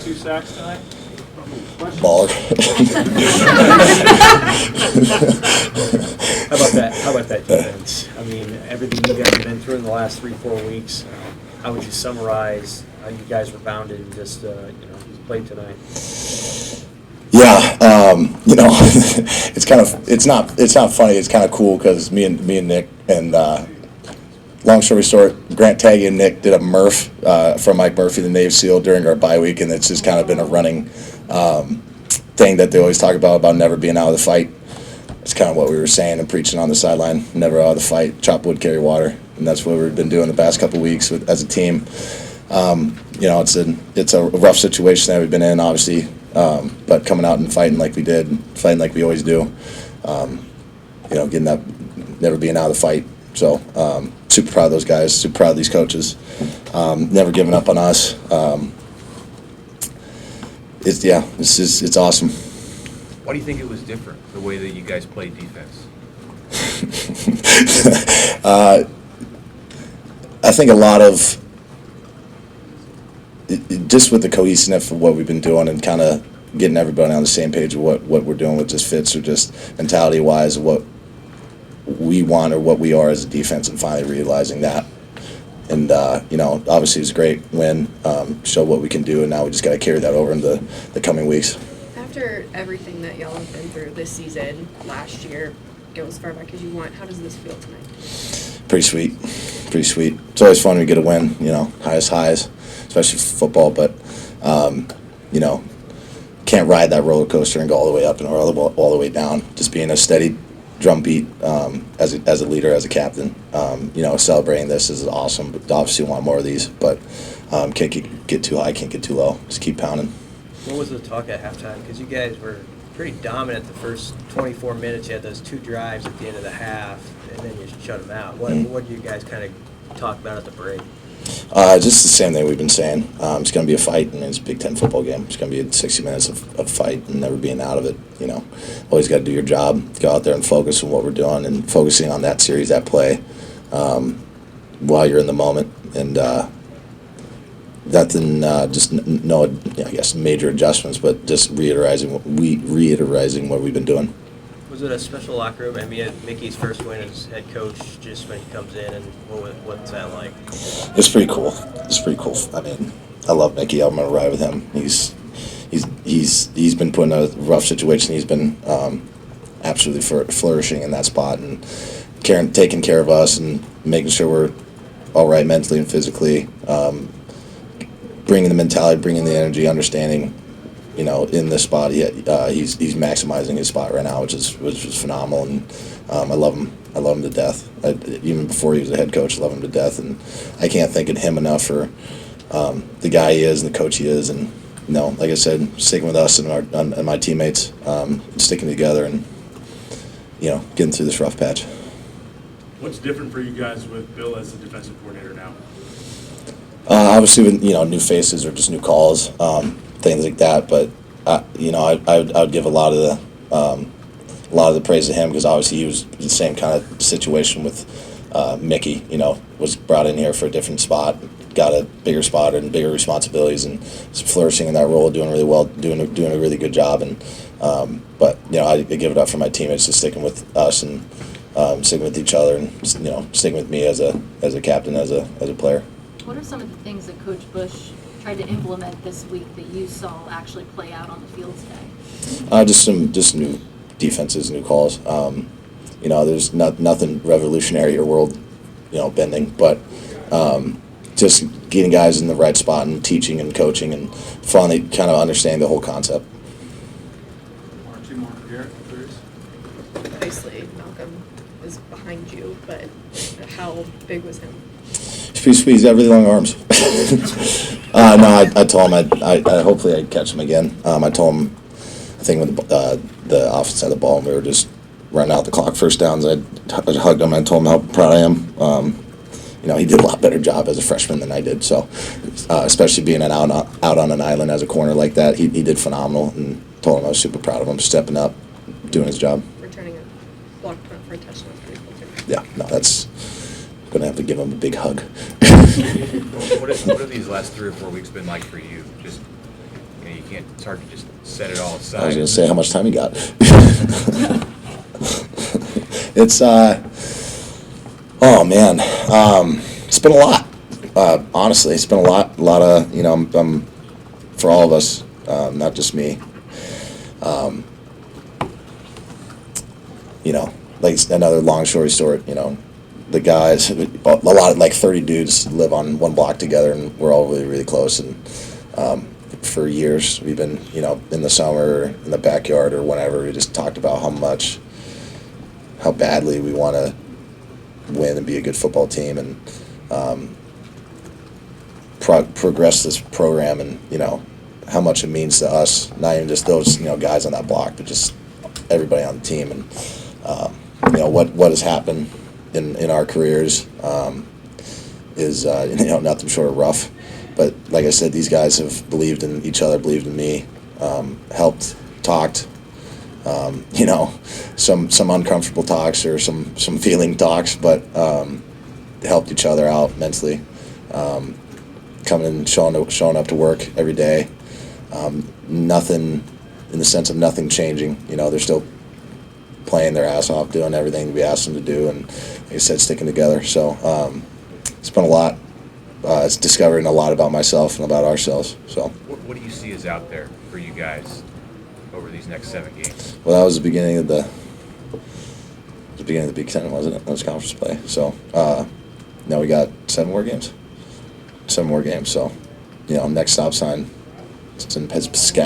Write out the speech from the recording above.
2 sacks tonight? Baller. How about that defense? I mean, everything you guys have been through in the last 3-4 weeks. How would you summarize how you guys rebounded and just played tonight? Yeah, it's not funny. It's kind of cool because me and Nick and long story short, Grant Taggy and Nick did a Murph from Mike Murphy, the Navy SEAL, during our bye week, and it's just kind of been a running thing that they always talk about never being out of the fight. It's kind of what we were saying and preaching on the sideline, never out of the fight, chop wood, carry water, and that's what we've been doing the past couple of weeks as a team. It's a rough situation that we've been in, obviously, but coming out and fighting like we did, fighting like we always do, getting that, never being out of the fight. So super proud of those guys, super proud of these coaches, never giving up on us. It's awesome. Why do you think it was different, the way that you guys played defense? I think a lot of just with the cohesiveness of what we've been doing and kind of getting everybody on the same page of what we're doing with just fits or just mentality-wise of what we want or what we are as a defense, and finally realizing that. And, obviously it was a great win, show what we can do, and now we just got to carry that over into the coming weeks. After everything that y'all have been through this season, last year, go as far back as you want, how does this feel tonight? Pretty sweet. It's always fun when we get a win, highest highs, especially for football, but, can't ride that roller coaster and go all the way up and all the way down. Just being a steady drum beat as a leader, as a captain. Celebrating this is awesome, but obviously want more of these, but can't get too high, can't get too low. Just keep pounding. What was the talk at halftime? Because you guys were pretty dominant the first 24 minutes. You had those 2 drives at the end of the half, and then you shut them out. What did you guys kind of talk about at the break? Just the same thing we've been saying. It's going to be a fight, and it's a Big Ten football game. It's going to be 60 minutes of fight and never being out of it. Always got to do your job. Go out there and focus on what we're doing and focusing on that series, that play, while you're in the moment. And nothing, just no, I guess, major adjustments, but just reiterating what we've been doing. Was it a special locker room? I mean, Mickey's first win as head coach, just when he comes in, and what's that like? It's pretty cool. I mean, I love Mickey. I'm gonna ride with him. He's been put in a rough situation. He's been absolutely flourishing in that spot and taking care of us and making sure we're all right mentally and physically. Bringing the mentality, bringing the energy, understanding. In this spot, he's maximizing his spot right now, which is phenomenal, and I love him. I love him to death. Even before he was a head coach, I love him to death, and I can't thank him enough for the guy he is and the coach he is, and like I said, sticking with us and my teammates, sticking together, and getting through this rough patch. What's different for you guys with Bill as the defensive coordinator now? Obviously, with new faces or just new calls. Things like that, but I would give a lot of the praise to him, because obviously he was the same kind of situation with Mickey. Was brought in here for a different spot, got a bigger spot and bigger responsibilities, and is flourishing in that role, doing really well, doing a really good job. And but I give it up for my teammates, just sticking with us and sticking with each other, and sticking with me as a captain, as a player. What are some of the things that Coach Bush tried to implement this week that you saw actually play out on the field today? Just new defenses, new calls. There's nothing revolutionary or world, bending, but just getting guys in the right spot and teaching and coaching and finally kind of understanding the whole concept. Two more for Garrett, please. Obviously, Malcolm is behind you, but how big was him? He's pretty sweet. He's got really long arms. No, I told him I hopefully I'd catch him again. I told him, I think when the offense had the ball and we were just running out the clock first downs, I hugged him and I told him how proud I am. He did a lot better job as a freshman than I did. So, especially being out on an island as a corner like that, he did phenomenal, and told him I was super proud of him, stepping up, doing his job. Returning a block punt for a touchdown is pretty cool too. Yeah, no, that's going to have to give him a big hug. What have these last 3 or 4 weeks been like for you? Just it's hard to just set it all aside. I was going to say how much time you got. It's oh man, it's been a lot. Honestly, it's been a lot of, you know, I'm for all of us, not just me. You know, like another long story short, you know, the guys, a lot of like 30 dudes live on one block together, and we're all really, really close. And for years, we've been, you know, in the summer, in the backyard or whenever, we just talked about how badly we want to win and be a good football team, and progress this program, and, you know, how much it means to us, not even just those, you know, guys on that block, but just everybody on the team. And you know, what has happened in our careers is you know, nothing short of rough. But like I said, these guys have believed in each other, believed in me, helped, talked, you know, some uncomfortable talks or some feeling talks, but helped each other out mentally, coming and showing up to work every day. Nothing, in the sense of nothing changing. You know, they're still playing their ass off, doing everything we asked them to do, and like I said, sticking together. So it's been a lot. It's discovering a lot about myself and about ourselves. So What do you see is out there for you guys over these next 7 games? well, that was the beginning of the Big Ten, wasn't it? That was conference play. So now we got 7 more games. 7 more games. So, you know, next stop sign, it's in Piscataway,